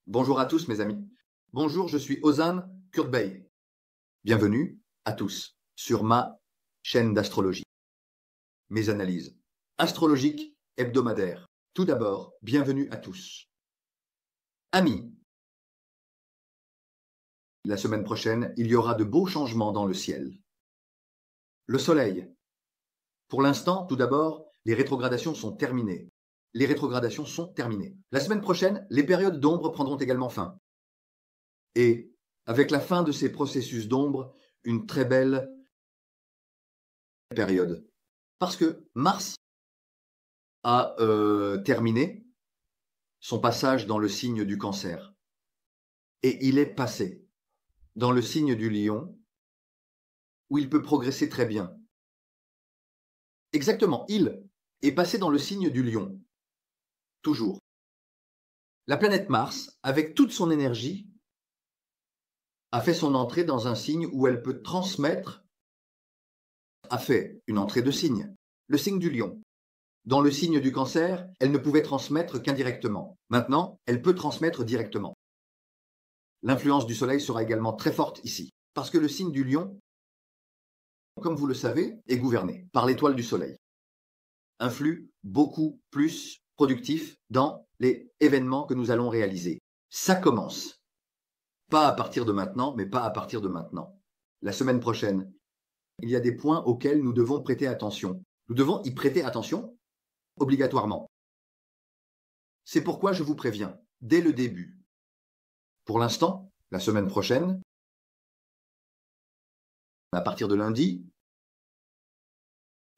Bonjour à tous mes amis. Bonjour, je suis Ozan Kurtbey. Bienvenue à tous sur ma chaîne d'astrologie. Mes analyses astrologiques hebdomadaires. Tout d'abord, bienvenue à tous. Amis, la semaine prochaine, il y aura de beaux changements dans le ciel. Le soleil. Pour l'instant, tout d'abord, les rétrogradations sont terminées. Les rétrogradations sont terminées. La semaine prochaine, les périodes d'ombre prendront également fin. Et avec la fin de ces processus d'ombre, une très belle période. Parce que Mars a terminé son passage dans le signe du Cancer. Et il est passé dans le signe du Lion, où il peut progresser très bien. Exactement, il est passé dans le signe du Lion. Toujours. La planète Mars, avec toute son énergie, a fait son entrée dans un signe où elle peut transmettre, a fait une entrée de signe, le signe du Lion. Dans le signe du Cancer, elle ne pouvait transmettre qu'indirectement. Maintenant, elle peut transmettre directement. L'influence du Soleil sera également très forte ici, parce que le signe du Lion, comme vous le savez, est gouverné par l'étoile du Soleil. Un flux beaucoup plus productif dans les événements que nous allons réaliser. Ça commence. Pas à partir de maintenant, mais pas à partir de maintenant. La semaine prochaine, il y a des points auxquels nous devons prêter attention. Nous devons y prêter attention obligatoirement. C'est pourquoi je vous préviens, dès le début. Pour l'instant, la semaine prochaine, à partir de lundi,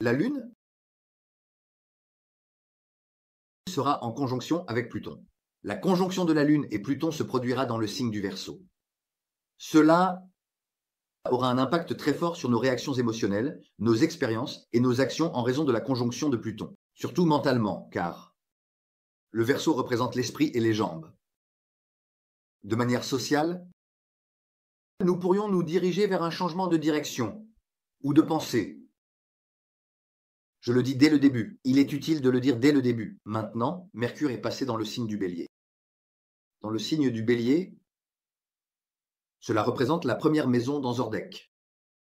la Lune sera en conjonction avec Pluton. La conjonction de la Lune et Pluton se produira dans le signe du Verseau. Cela aura un impact très fort sur nos réactions émotionnelles, nos expériences et nos actions en raison de la conjonction de Pluton. Surtout mentalement, car le Verseau représente l'esprit et les jambes. De manière sociale, nous pourrions nous diriger vers un changement de direction ou de pensée. Je le dis dès le début. Il est utile de le dire dès le début. Maintenant, Mercure est passé dans le signe du Bélier. Dans le signe du Bélier, cela représente la première maison dans Zordek.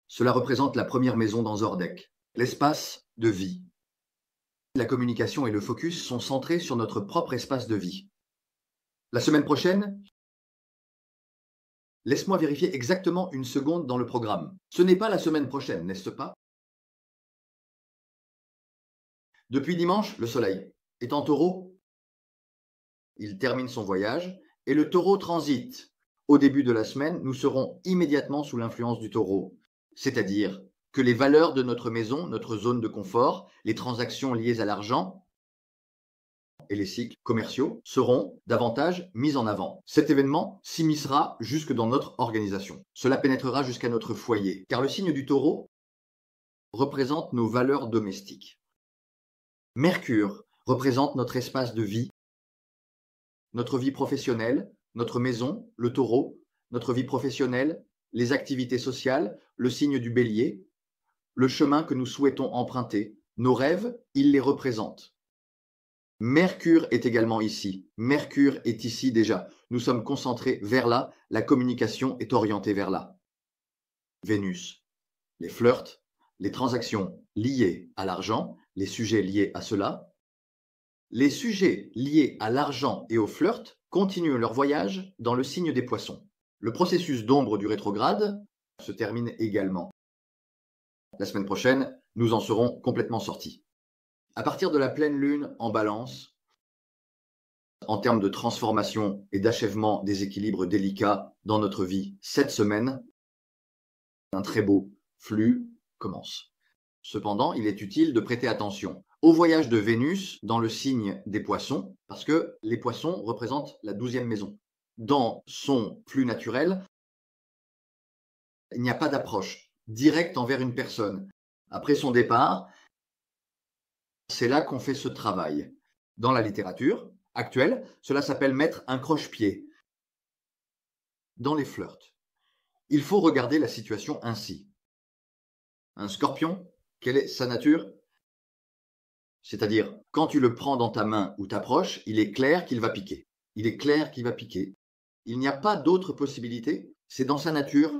Cela représente la première maison dans Zordek, l'espace de vie. La communication et le focus sont centrés sur notre propre espace de vie. La semaine prochaine, laisse-moi vérifier exactement une seconde dans le programme. Ce n'est pas la semaine prochaine, n'est-ce pas? Depuis dimanche, le Soleil est en Taureau. Il termine son voyage et le Taureau transite. Au début de la semaine, nous serons immédiatement sous l'influence du Taureau, c'est-à-dire que les valeurs de notre maison, notre zone de confort, les transactions liées à l'argent et les cycles commerciaux seront davantage mis en avant. Cet événement s'immiscera jusque dans notre organisation. Cela pénétrera jusqu'à notre foyer, car le signe du Taureau représente nos valeurs domestiques. Mercure représente notre espace de vie, notre vie professionnelle, notre maison, le Taureau, notre vie professionnelle, les activités sociales, le signe du Bélier, le chemin que nous souhaitons emprunter, nos rêves, il les représente. Mercure est également ici. Mercure est ici déjà. Nous sommes concentrés vers là, la communication est orientée vers là. Vénus, les flirts, les transactions liées à l'argent, les sujets liés à cela. Les sujets liés à l'argent et au flirt continuent leur voyage dans le signe des Poissons. Le processus d'ombre du rétrograde se termine également. La semaine prochaine, nous en serons complètement sortis. À partir de la pleine lune en Balance, en termes de transformation et d'achèvement des équilibres délicats dans notre vie, cette semaine, un très beau flux commence. Cependant, il est utile de prêter attention au voyage de Vénus dans le signe des Poissons, parce que les Poissons représentent la 12e maison. Dans son flux naturel, il n'y a pas d'approche directe envers une personne. Après son départ, c'est là qu'on fait ce travail. Dans la littérature actuelle, cela s'appelle mettre un croche-pied. Dans les flirts, il faut regarder la situation ainsi. Un scorpion, quelle est sa nature? C'est-à-dire, quand tu le prends dans ta main ou t'approches, il est clair qu'il va piquer. Il est clair qu'il va piquer. Il n'y a pas d'autre possibilité. C'est dans sa nature.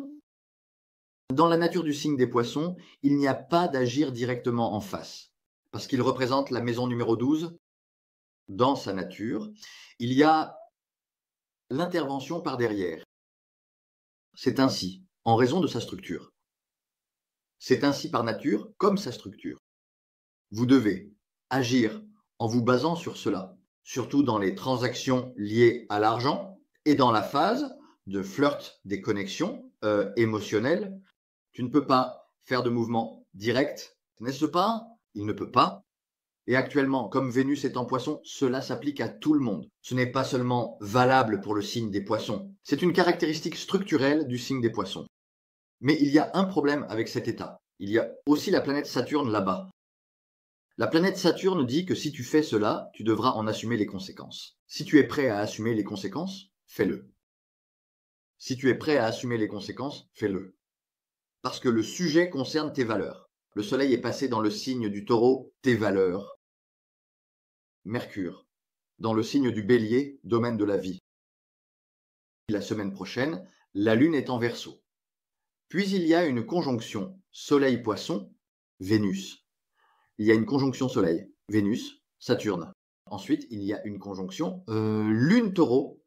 Dans la nature du signe des poissons, il n'y a pas d'agir directement en face. Parce qu'il représente la maison numéro 12. Dans sa nature, il y a l'intervention par derrière. C'est ainsi, en raison de sa structure. C'est ainsi par nature, comme sa structure. Vous devez agir en vous basant sur cela, surtout dans les transactions liées à l'argent et dans la phase de flirt des connexions émotionnelles. Tu ne peux pas faire de mouvement direct, n'est-ce pas? Il ne peut pas. Et actuellement, comme Vénus est en poisson, cela s'applique à tout le monde. Ce n'est pas seulement valable pour le signe des poissons. C'est une caractéristique structurelle du signe des poissons. Mais il y a un problème avec cet état. Il y a aussi la planète Saturne là-bas. La planète Saturne dit que si tu fais cela, tu devras en assumer les conséquences. Si tu es prêt à assumer les conséquences, fais-le. Si tu es prêt à assumer les conséquences, fais-le. Parce que le sujet concerne tes valeurs. Le soleil est passé dans le signe du taureau, tes valeurs. Mercure, dans le signe du bélier, domaine de la vie. La semaine prochaine, la lune est en Verseau. Puis il y a une conjonction soleil-poisson, Vénus. Il y a une conjonction soleil, Vénus, Saturne. Ensuite, il y a une conjonction lune-taureau,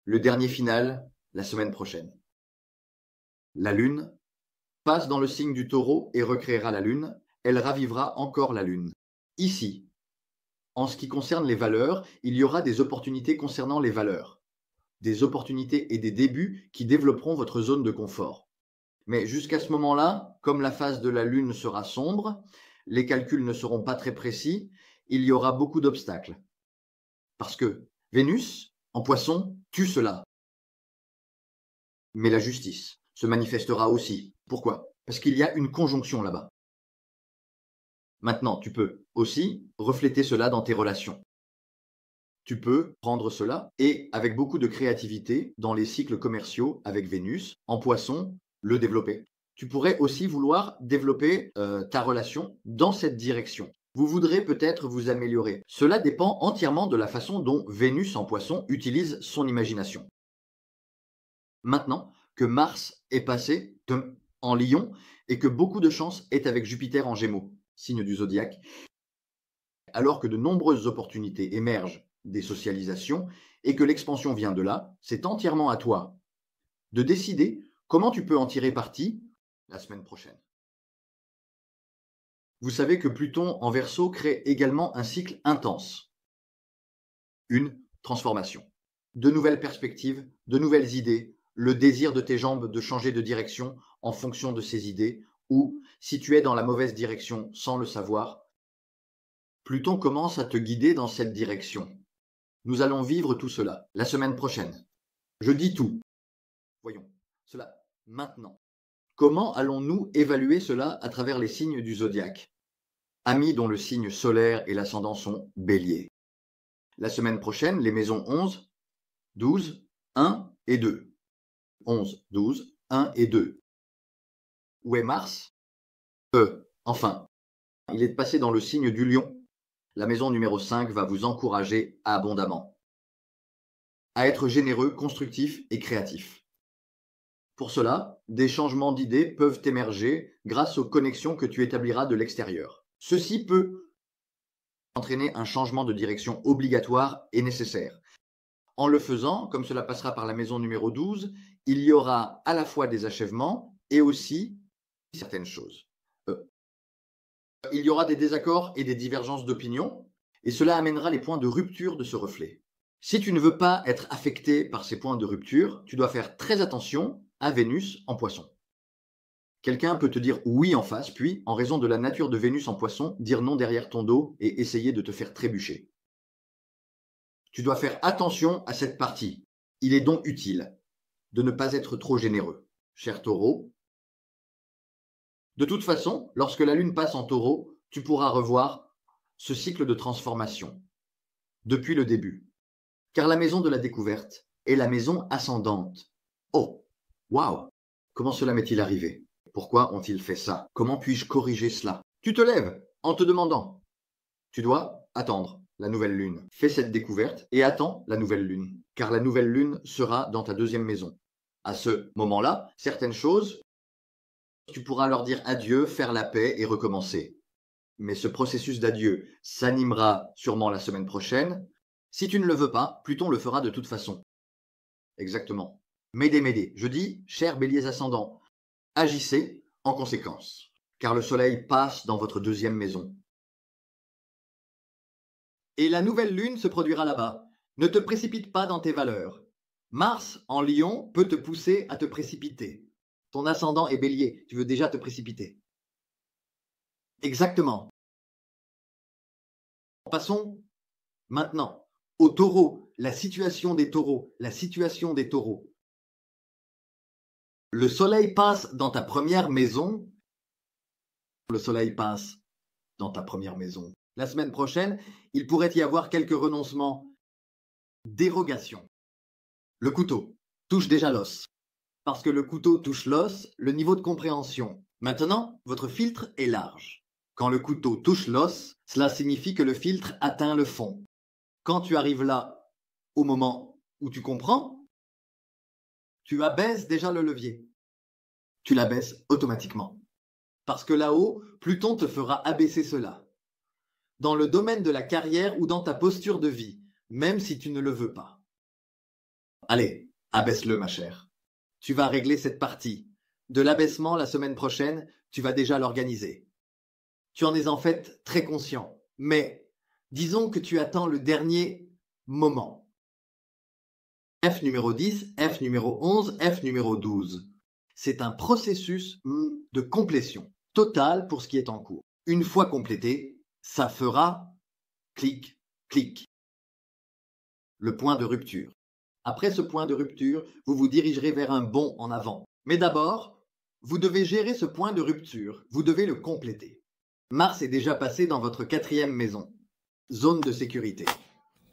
le dernier final, la semaine prochaine. La lune passe dans le signe du taureau et recréera la lune, elle ravivera encore la lune. Ici, en ce qui concerne les valeurs, il y aura des opportunités concernant les valeurs. Des opportunités et des débuts qui développeront votre zone de confort. Mais jusqu'à ce moment-là, comme la phase de la lune sera sombre, les calculs ne seront pas très précis, il y aura beaucoup d'obstacles. Parce que Vénus, en poisson, tue cela. Mais la justice se manifestera aussi. Pourquoi? Parce qu'il y a une conjonction là-bas. Maintenant, tu peux aussi refléter cela dans tes relations. Tu peux prendre cela et, avec beaucoup de créativité, dans les cycles commerciaux avec Vénus, en poisson, le développer. Tu pourrais aussi vouloir développer ta relation dans cette direction. Vous voudrez peut-être vous améliorer. Cela dépend entièrement de la façon dont Vénus en poisson utilise son imagination. Maintenant que Mars est passé en Lion et que beaucoup de chance est avec Jupiter en Gémeaux, signe du zodiaque, alors que de nombreuses opportunités émergent des socialisations et que l'expansion vient de là, c'est entièrement à toi de décider comment tu peux en tirer parti la semaine prochaine. Vous savez que Pluton en Verseau crée également un cycle intense. Une transformation. De nouvelles perspectives, de nouvelles idées, le désir de tes jambes de changer de direction en fonction de ces idées, ou si tu es dans la mauvaise direction sans le savoir, Pluton commence à te guider dans cette direction. Nous allons vivre tout cela la semaine prochaine. Je dis tout. Voyons cela maintenant. Comment allons-nous évaluer cela à travers les signes du zodiaque? Amis dont le signe solaire et l'ascendant sont Bélier. La semaine prochaine, les maisons 11, 12, 1 et 2. 11, 12, 1 et 2. Où est Mars? Enfin, il est passé dans le signe du Lion. La maison numéro 5 va vous encourager abondamment à être généreux, constructif et créatif. Pour cela, des changements d'idées peuvent émerger grâce aux connexions que tu établiras de l'extérieur. Ceci peut entraîner un changement de direction obligatoire et nécessaire. En le faisant, comme cela passera par la maison numéro 12, il y aura à la fois des achèvements et aussi certaines choses. Il y aura des désaccords et des divergences d'opinion, et cela amènera les points de rupture de ce reflet. Si tu ne veux pas être affecté par ces points de rupture, tu dois faire très attention à Vénus en poisson. Quelqu'un peut te dire oui en face, puis, en raison de la nature de Vénus en poisson, dire non derrière ton dos et essayer de te faire trébucher. Tu dois faire attention à cette partie. Il est donc utile de ne pas être trop généreux. Cher Taureau, de toute façon, lorsque la Lune passe en Taureau, tu pourras revoir ce cycle de transformation depuis le début. Car la maison de la découverte est la maison ascendante. Oh, waouh! Comment cela m'est-il arrivé? Pourquoi ont-ils fait ça? Comment puis-je corriger cela? Tu te lèves en te demandant. Tu dois attendre. la nouvelle lune. Fais cette découverte et attends la nouvelle lune, car la nouvelle lune sera dans ta deuxième maison. À ce moment-là, certaines choses, tu pourras leur dire adieu, faire la paix et recommencer. Mais ce processus d'adieu s'animera sûrement la semaine prochaine. Si tu ne le veux pas, Pluton le fera de toute façon. Exactement. Médée, Médée. Je dis, chers béliers ascendants, agissez en conséquence, car le soleil passe dans votre deuxième maison. Et la nouvelle lune se produira là-bas. Ne te précipite pas dans tes valeurs. Mars, en Lion, peut te pousser à te précipiter. Ton ascendant est bélier, tu veux déjà te précipiter. Exactement. Passons maintenant aux taureaux, la situation des taureaux, la situation des taureaux. Le soleil passe dans ta première maison. Le soleil passe dans ta première maison. La semaine prochaine, il pourrait y avoir quelques renoncements, dérogations. Le couteau touche déjà l'os. Parce que le couteau touche l'os, le niveau de compréhension. Maintenant, votre filtre est large. Quand le couteau touche l'os, cela signifie que le filtre atteint le fond. Quand tu arrives là, au moment où tu comprends, tu abaisses déjà le levier. Tu l'abaisses automatiquement. Parce que là-haut, Pluton te fera abaisser cela. Dans le domaine de la carrière ou dans ta posture de vie, même si tu ne le veux pas. Allez, abaisse-le, ma chère. Tu vas régler cette partie. De l'abaissement la semaine prochaine, tu vas déjà l'organiser. Tu en es en fait très conscient. Mais disons que tu attends le dernier moment. F numéro 10, F numéro 11, F numéro 12. C'est un processus de complétion totale pour ce qui est en cours. Une fois complété, ça fera clic, clic. Le point de rupture. Après ce point de rupture, vous vous dirigerez vers un bond en avant. Mais d'abord, vous devez gérer ce point de rupture. Vous devez le compléter. Mars est déjà passé dans votre quatrième maison. Zone de sécurité.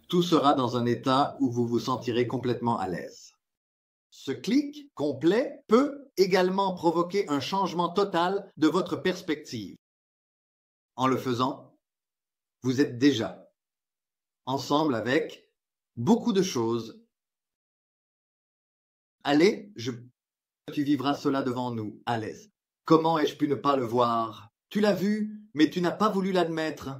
Tout sera dans un état où vous vous sentirez complètement à l'aise. Ce clic complet peut également provoquer un changement total de votre perspective. En le faisant, vous êtes déjà ensemble avec beaucoup de choses. Allez, tu vivras cela devant nous, à l'aise. Comment ai-je pu ne pas le voir? Tu l'as vu, mais tu n'as pas voulu l'admettre.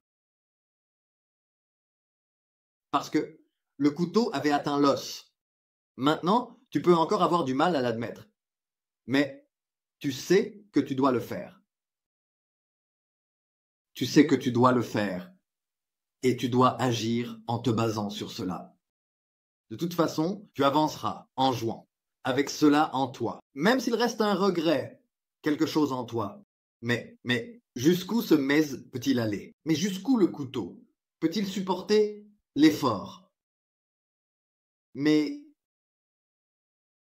Parce que le couteau avait atteint l'os. Maintenant, tu peux encore avoir du mal à l'admettre. Mais tu sais que tu dois le faire. Tu sais que tu dois le faire. Et tu dois agir en te basant sur cela. De toute façon, tu avanceras en jouant, avec cela en toi. Même s'il reste un regret, quelque chose en toi. Mais jusqu'où ce mèse peut-il aller? Mais jusqu'où le couteau peut-il supporter l'effort? Mais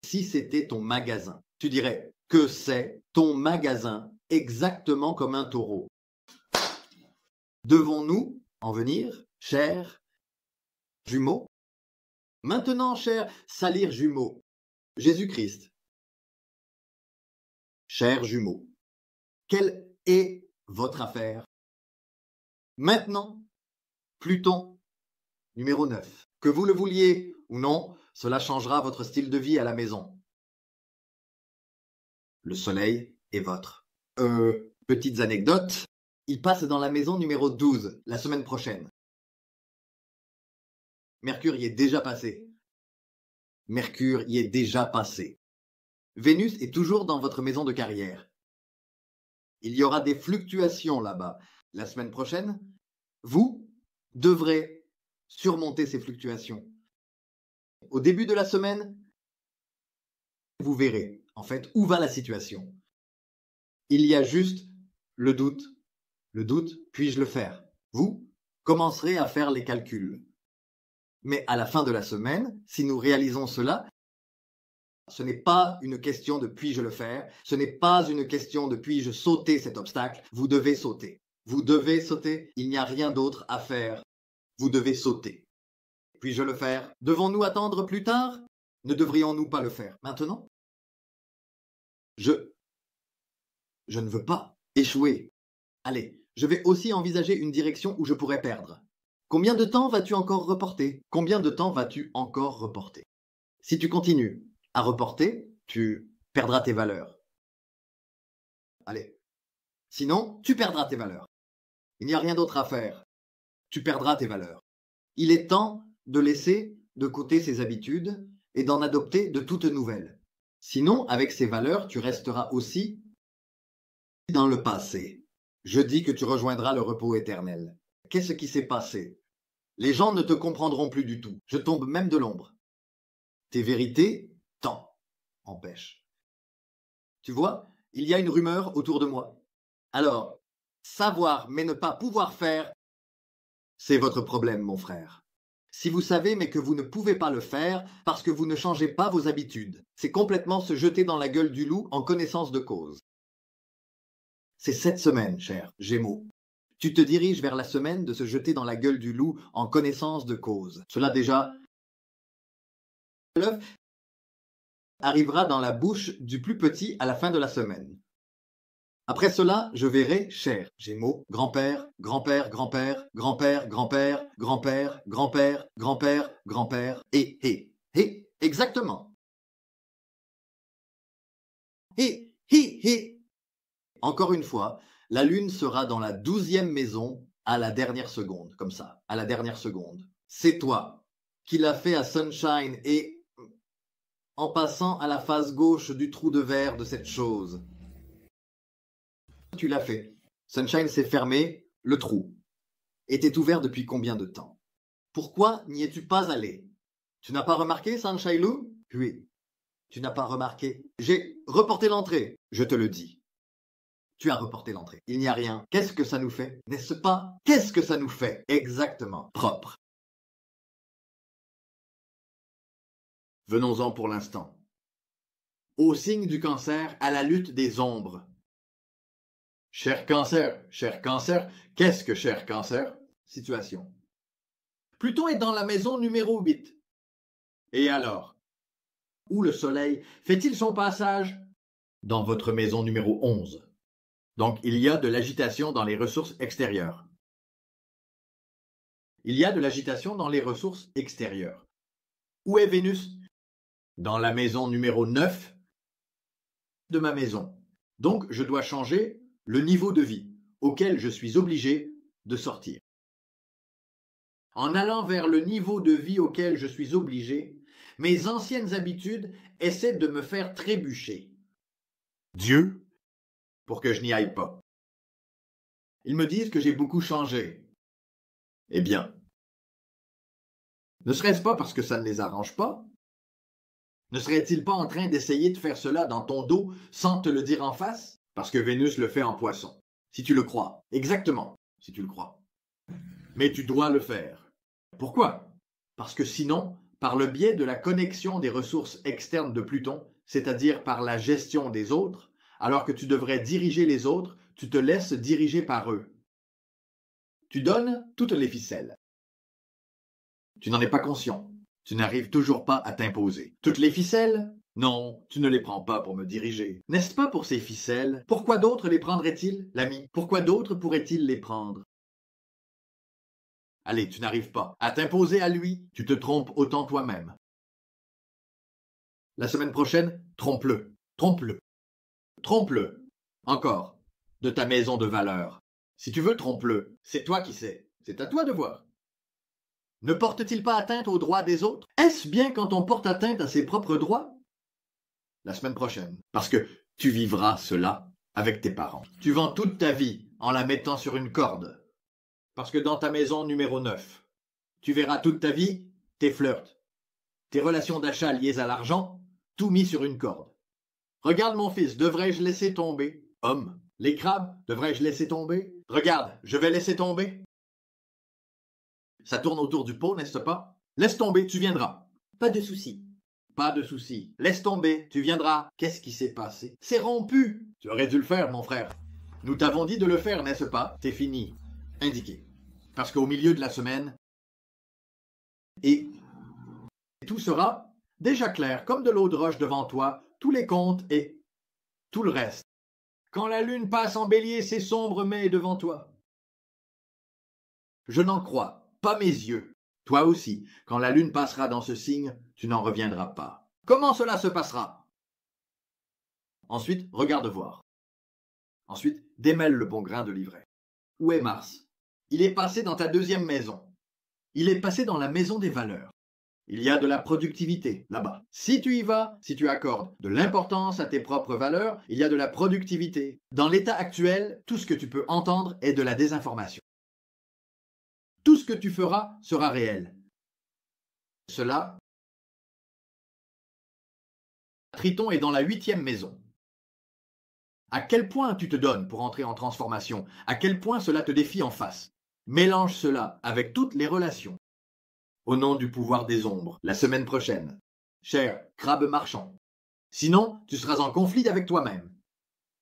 si c'était ton magasin, tu dirais que c'est ton magasin, exactement comme un taureau. Devons-nous en venir, chers jumeaux? Maintenant, chers salir jumeaux, Jésus-Christ, chers jumeaux, quelle est votre affaire? Maintenant, Pluton, numéro 9. Que vous le vouliez ou non, cela changera votre style de vie à la maison. Le soleil est votre. Petites anecdotes, il passe dans la maison numéro 12 la semaine prochaine. Mercure y est déjà passé. Mercure y est déjà passé. Vénus est toujours dans votre maison de carrière. Il y aura des fluctuations là-bas. La semaine prochaine, vous devrez surmonter ces fluctuations. Au début de la semaine, vous verrez, en fait, où va la situation. Il y a juste le doute. Le doute, puis-je le faire? Vous commencerez à faire les calculs. Mais à la fin de la semaine, si nous réalisons cela, ce n'est pas une question de puis-je le faire, ce n'est pas une question de puis-je sauter cet obstacle, vous devez sauter. Vous devez sauter, il n'y a rien d'autre à faire. Vous devez sauter. Puis-je le faire? Devons-nous attendre plus tard? Ne devrions-nous pas le faire maintenant? Je ne veux pas échouer. Allez, je vais aussi envisager une direction où je pourrais perdre. Combien de temps vas-tu encore reporter? Combien de temps vas-tu encore reporter? Si tu continues à reporter, tu perdras tes valeurs. Allez. Sinon, tu perdras tes valeurs. Il n'y a rien d'autre à faire. Tu perdras tes valeurs. Il est temps de laisser de côté ces habitudes et d'en adopter de toutes nouvelles. Sinon, avec ces valeurs, tu resteras aussi dans le passé. Je dis que tu rejoindras le repos éternel. Qu'est-ce qui s'est passé? Les gens ne te comprendront plus du tout. Je tombe même de l'ombre. Tes vérités t'en empêchent. Tu vois, il y a une rumeur autour de moi. Alors, savoir mais ne pas pouvoir faire, c'est votre problème, mon frère. Si vous savez mais que vous ne pouvez pas le faire parce que vous ne changez pas vos habitudes, c'est complètement se jeter dans la gueule du loup en connaissance de cause. C'est cette semaine, cher Gémeaux. Tu te diriges vers la semaine de se jeter dans la gueule du loup en connaissance de cause. Cela déjà, l'œuf arrivera dans la bouche du plus petit à la fin de la semaine. Après cela, je verrai, cher Gémeaux, grand-père, grand-père, grand-père, grand-père, grand-père, grand-père, grand-père, grand-père, grand-père, et, exactement. Et. Encore une fois, la lune sera dans la 12e maison à la dernière seconde, comme ça, à la dernière seconde. C'est toi qui l'as fait à Sunshine et en passant à la face gauche du trou de verre de cette chose. Tu l'as fait. Sunshine s'est fermé, le trou était ouvert depuis combien de temps? Pourquoi n'y es-tu pas allé? Tu n'as pas remarqué, Sunshine Lou? Oui. Tu n'as pas remarqué? J'ai reporté l'entrée, je te le dis. Tu as reporté l'entrée. Il n'y a rien. Qu'est-ce que ça nous fait? N'est-ce pas? Qu'est-ce que ça nous fait? Exactement. Propre. Venons-en pour l'instant. Au signe du cancer, à la lutte des ombres. Cher cancer, qu'est-ce que cher cancer? Situation. Pluton est dans la maison numéro 8. Et alors? Où le soleil fait-il son passage? Dans votre maison numéro 11. Donc il y a de l'agitation dans les ressources extérieures. Il y a de l'agitation dans les ressources extérieures. Où est Vénus? Dans la maison numéro 9 de ma maison. Donc je dois changer le niveau de vie auquel je suis obligé de sortir. En allant vers le niveau de vie auquel je suis obligé, mes anciennes habitudes essaient de me faire trébucher. Dieu, pour que je n'y aille pas. Ils me disent que j'ai beaucoup changé. Eh bien, ne serait-ce pas parce que ça ne les arrange pas? Ne serait-il pas en train d'essayer de faire cela dans ton dos sans te le dire en face? Parce que Vénus le fait en poisson. Si tu le crois. Exactement, si tu le crois. Mais tu dois le faire. Pourquoi? Parce que sinon, par le biais de la connexion des ressources externes de Pluton, c'est-à-dire par la gestion des autres, alors que tu devrais diriger les autres, tu te laisses diriger par eux. Tu donnes toutes les ficelles. Tu n'en es pas conscient. Tu n'arrives toujours pas à t'imposer. Toutes les ficelles? Non, tu ne les prends pas pour me diriger. N'est-ce pas pour ces ficelles? Pourquoi d'autres les prendraient-ils, l'ami? Pourquoi d'autres pourraient-ils les prendre? Allez, tu n'arrives pas à t'imposer à lui, tu te trompes autant toi-même. La semaine prochaine, trompe-le, trompe-le, trompe-le. Encore, de ta maison de valeur. Si tu veux, trompe-le. C'est toi qui sais. C'est à toi de voir. Ne porte-t-il pas atteinte aux droits des autres? Est-ce bien quand on porte atteinte à ses propres droits? La semaine prochaine. Parce que tu vivras cela avec tes parents. Tu vends toute ta vie en la mettant sur une corde. Parce que dans ta maison numéro 9, tu verras toute ta vie tes flirts, tes relations d'achat liées à l'argent, tout mis sur une corde. Regarde mon fils, devrais-je laisser tomber? Homme, les crabes, devrais-je laisser tomber? Regarde, je vais laisser tomber. Ça tourne autour du pot, n'est-ce pas? Laisse tomber, tu viendras. Pas de souci. Pas de souci. Laisse tomber, tu viendras. Qu'est-ce qui s'est passé? C'est rompu. Tu aurais dû le faire, mon frère. Nous t'avons dit de le faire, n'est-ce pas? C'est fini. Indiqué. Parce qu'au milieu de la semaine, et tout sera déjà clair, comme de l'eau de roche devant toi, tous les comptes et tout le reste. Quand la lune passe en bélier, c'est sombre mais devant toi. Je n'en crois pas mes yeux. Toi aussi, quand la lune passera dans ce signe, tu n'en reviendras pas. Comment cela se passera? Ensuite, regarde voir. Ensuite, démêle le bon grain de livret. Où est Mars? Il est passé dans ta deuxième maison. Il est passé dans la maison des valeurs. Il y a de la productivité là-bas. Si tu y vas, si tu accordes de l'importance à tes propres valeurs, il y a de la productivité. Dans l'état actuel, tout ce que tu peux entendre est de la désinformation. Tout ce que tu feras sera réel. Cela, Triton est dans la 8e maison. À quel point tu te donnes pour entrer en transformation? À quel point cela te défie en face? Mélange cela avec toutes les relations. Au nom du pouvoir des ombres, la semaine prochaine. Cher crabe marchand. Sinon, tu seras en conflit avec toi-même.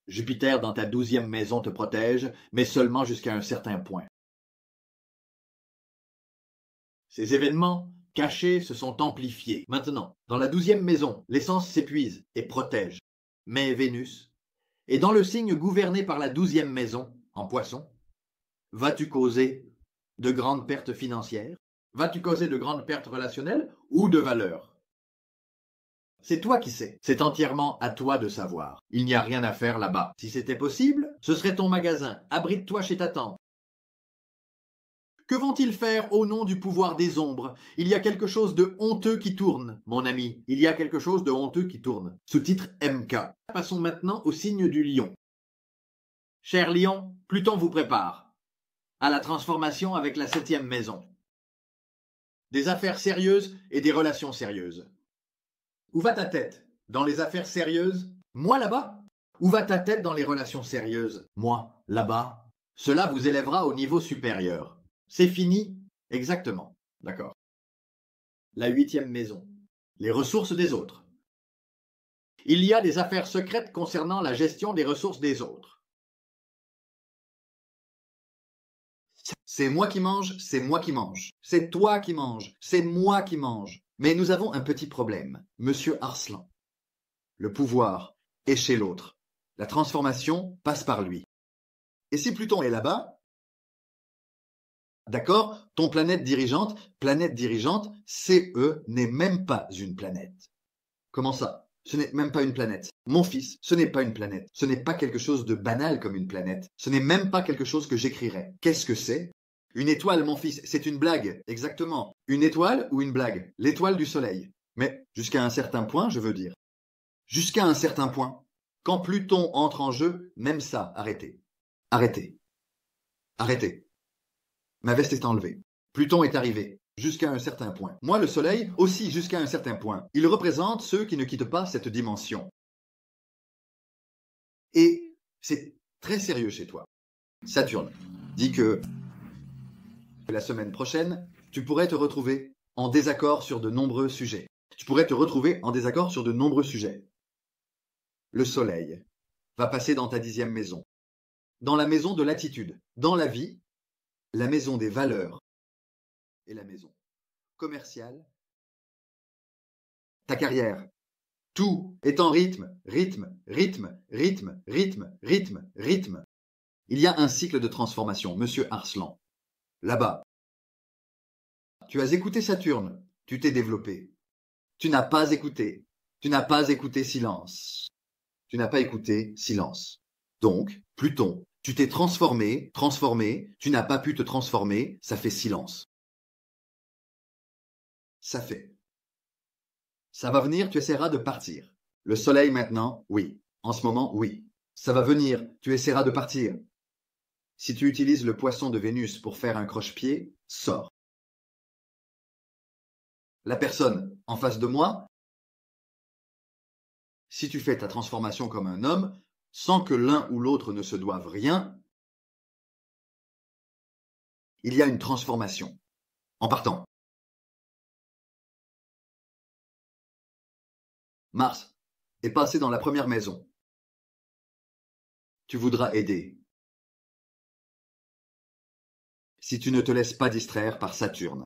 Jupiter dans ta 12e maison te protège, mais seulement jusqu'à un certain point. Ces événements cachés se sont amplifiés. Maintenant, dans la 12e maison, l'essence s'épuise et protège. Mais Vénus, et dans le signe gouverné par la 12e maison, en Poisson, vas-tu causer de grandes pertes financières? Vas-tu causer de grandes pertes relationnelles ou de valeur? C'est toi qui sais. C'est entièrement à toi de savoir. Il n'y a rien à faire là-bas. Si c'était possible, ce serait ton magasin. Abrite-toi chez ta tante. Que vont-ils faire au nom du pouvoir des ombres? Il y a quelque chose de honteux qui tourne, mon ami. Il y a quelque chose de honteux qui tourne. Sous-titre MK. Passons maintenant au signe du lion. Cher lion, Pluton vous prépare à la transformation avec la 7e maison. Des affaires sérieuses et des relations sérieuses. Où va ta tête? Dans les affaires sérieuses? Moi là-bas? Où va ta tête dans les relations sérieuses? Moi là-bas? Cela vous élèvera au niveau supérieur. C'est fini? Exactement. D'accord. La 8e maison. Les ressources des autres. Il y a des affaires secrètes concernant la gestion des ressources des autres. C'est moi qui mange, c'est moi qui mange. C'est toi qui manges, c'est moi qui mange. Mais nous avons un petit problème, Monsieur Arslan. Le pouvoir est chez l'autre. La transformation passe par lui. Et si Pluton est là-bas, d'accord, ton planète dirigeante, CE n'est même pas une planète. Comment ça? Ce n'est même pas une planète. Mon fils, ce n'est pas une planète. Ce n'est pas quelque chose de banal comme une planète. Ce n'est même pas quelque chose que j'écrirais. Qu'est-ce que c'est? Une étoile, mon fils, c'est une blague. Exactement. Une étoile ou une blague? L'étoile du soleil. Mais jusqu'à un certain point, je veux dire. Jusqu'à un certain point. Quand Pluton entre en jeu, même ça, arrêtez. Arrêtez. Arrêtez. Ma veste est enlevée. Pluton est arrivé. Jusqu'à un certain point. Moi, le soleil, aussi jusqu'à un certain point. Il représente ceux qui ne quittent pas cette dimension. Et c'est très sérieux chez toi. Saturne dit que la semaine prochaine, tu pourrais te retrouver en désaccord sur de nombreux sujets. Le soleil va passer dans ta 10e maison. Dans la maison de l'attitude. Dans la vie, la maison des valeurs et la maison commerciale. Ta carrière. Tout est en rythme. Il y a un cycle de transformation, Monsieur Arslan. Là-bas. Tu as écouté Saturne. Tu t'es développé. Tu n'as pas écouté. Silence. Tu n'as pas écouté silence. Donc, Pluton, tu t'es transformé, tu n'as pas pu te transformer, ça fait silence. Ça fait. Ça va venir, tu essaieras de partir. Le soleil maintenant, oui. En ce moment, oui. Ça va venir, tu essaieras de partir. Si tu utilises le poisson de Vénus pour faire un croche-pied, sors. La personne en face de moi, si tu fais ta transformation comme un homme, sans que l'un ou l'autre ne se doive rien, il y a une transformation. En partant. Mars est passé dans la première maison. Tu voudras aider. Si tu ne te laisses pas distraire par Saturne.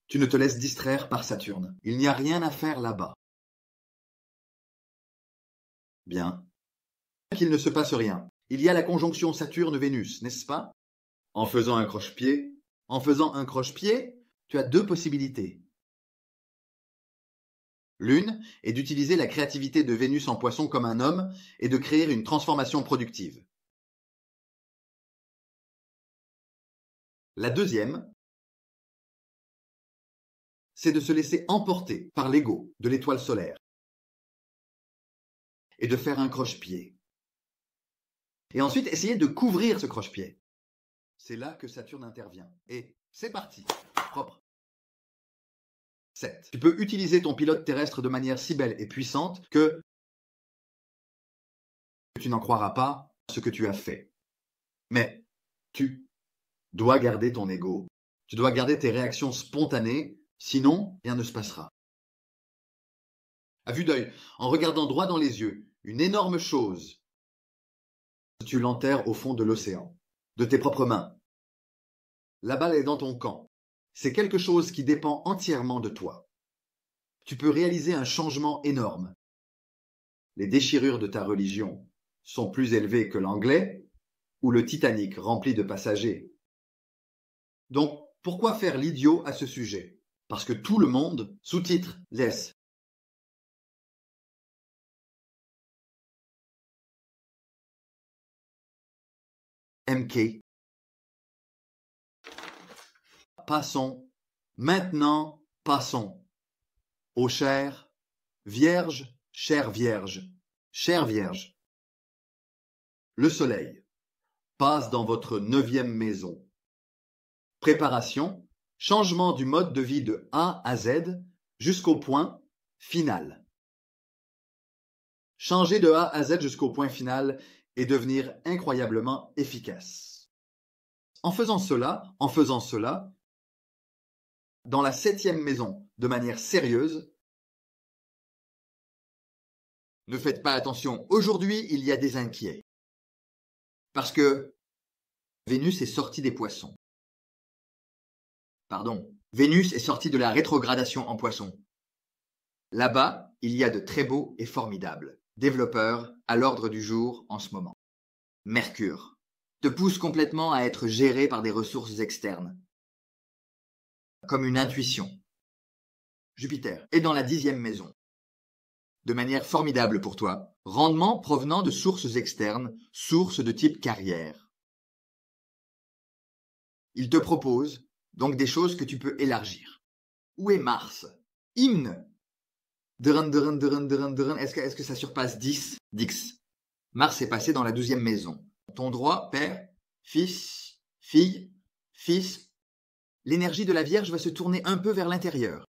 Tu ne te laisses distraire par Saturne. Il n'y a rien à faire là-bas. Bien. Qu'il ne se passe rien. Il y a la conjonction Saturne-Vénus, n'est-ce pas? En faisant un croche-pied, En faisant un croche-pied, tu as deux possibilités. L'une est d'utiliser la créativité de Vénus en Poisson comme un homme et de créer une transformation productive. La deuxième, c'est de se laisser emporter par l'ego de l'étoile solaire et de faire un croche-pied. Et ensuite, essayer de couvrir ce croche-pied. C'est là que Saturne intervient. Et c'est parti, propre. 7. Tu peux utiliser ton pilote terrestre de manière si belle et puissante que tu n'en croiras pas ce que tu as fait. Mais tu dois garder ton ego. Tu dois garder tes réactions spontanées, sinon rien ne se passera. À vue d'œil, en regardant droit dans les yeux, une énorme chose, tu l'enterres au fond de l'océan, de tes propres mains. La balle est dans ton camp. C'est quelque chose qui dépend entièrement de toi. Tu peux réaliser un changement énorme. Les déchirures de ta religion sont plus élevées que l'anglais ou le Titanic rempli de passagers. Donc, pourquoi faire l'idiot à ce sujet? Parce que tout le monde, sous-titre, laisse. MK. Passons, maintenant, passons. Ô chère Vierge, chère Vierge, chère Vierge. Le soleil passe dans votre 9e maison. Préparation, changement du mode de vie de A à Z jusqu'au point final. Changer de A à Z jusqu'au point final et devenir incroyablement efficace. En faisant cela, dans la 7e maison, de manière sérieuse, ne faites pas attention, aujourd'hui il y a des inquiets. Parce que Vénus est sortie des poissons. Pardon, Vénus est sortie de la rétrogradation en poisson. Là-bas, il y a de très beaux et formidables développeurs à l'ordre du jour en ce moment. Mercure te pousse complètement à être géré par des ressources externes, comme une intuition. Jupiter est dans la 10e maison. De manière formidable pour toi, rendement provenant de sources externes, sources de type carrière. Il te propose donc des choses que tu peux élargir. Où est Mars? Hymne. Est-ce que ça surpasse 10? Dix. Mars est passé dans la 12e maison. Ton droit, père, fils, fille, fils. L'énergie de la Vierge va se tourner un peu vers l'intérieur.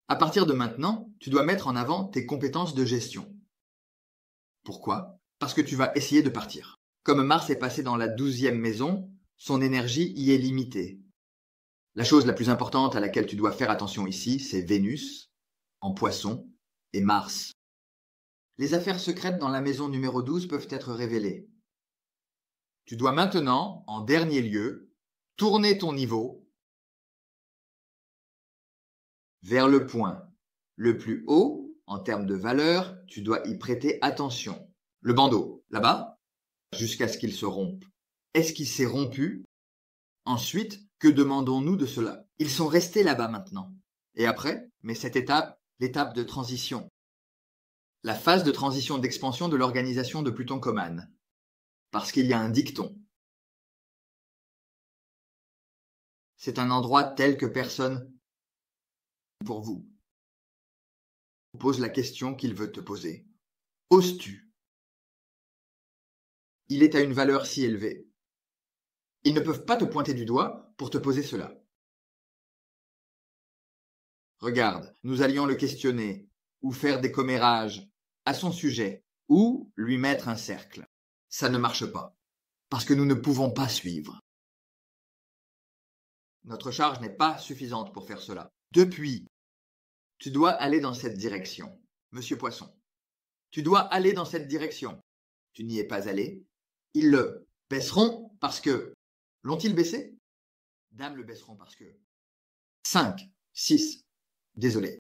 À partir de maintenant, tu dois mettre en avant tes compétences de gestion. Pourquoi? Parce que tu vas essayer de partir. Comme Mars est passé dans la 12e maison, son énergie y est limitée. La chose la plus importante à laquelle tu dois faire attention ici, c'est Vénus, en Poisson, et Mars. Les affaires secrètes dans la maison numéro 12 peuvent être révélées. Tu dois maintenant, en dernier lieu, tourner ton niveau vers le point le plus haut en termes de valeur, tu dois y prêter attention. Le bandeau, là-bas, jusqu'à ce qu'il se rompe. Est-ce qu'il s'est rompu? Ensuite, que demandons-nous de cela? Ils sont restés là-bas maintenant. Et après, mais cette étape, l'étape de transition. La phase de transition d'expansion de l'organisation de Pluton Coman. Parce qu'il y a un dicton. C'est un endroit tel que personne pour vous pose la question qu'il veut te poser. Oses-tu? Il est à une valeur si élevée. Ils ne peuvent pas te pointer du doigt pour te poser cela. Regarde, nous allions le questionner, ou faire des commérages à son sujet, ou lui mettre un cercle. Ça ne marche pas, parce que nous ne pouvons pas suivre. Notre charge n'est pas suffisante pour faire cela. Depuis, tu dois aller dans cette direction, Monsieur Poisson. Tu dois aller dans cette direction. Tu n'y es pas allé. Ils le baisseront parce que... L'ont-ils baissé? Dame le baisseront parce que... 5, 6, désolé.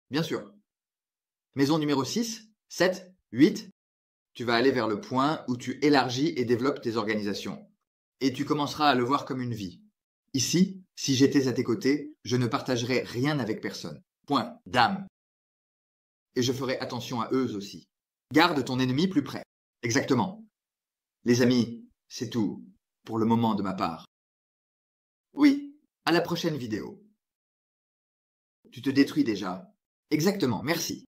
Bien sûr. Maison numéro 6, 7, 8, tu vas aller vers le point où tu élargis et développes tes organisations. Et tu commenceras à le voir comme une vie. Ici, si j'étais à tes côtés, je ne partagerais rien avec personne. Point. Dame. Et je ferai attention à eux aussi. Garde ton ennemi plus près. Exactement. Les amis, c'est tout, pour le moment de ma part. Oui, à la prochaine vidéo. Tu te détruis déjà. Exactement, merci.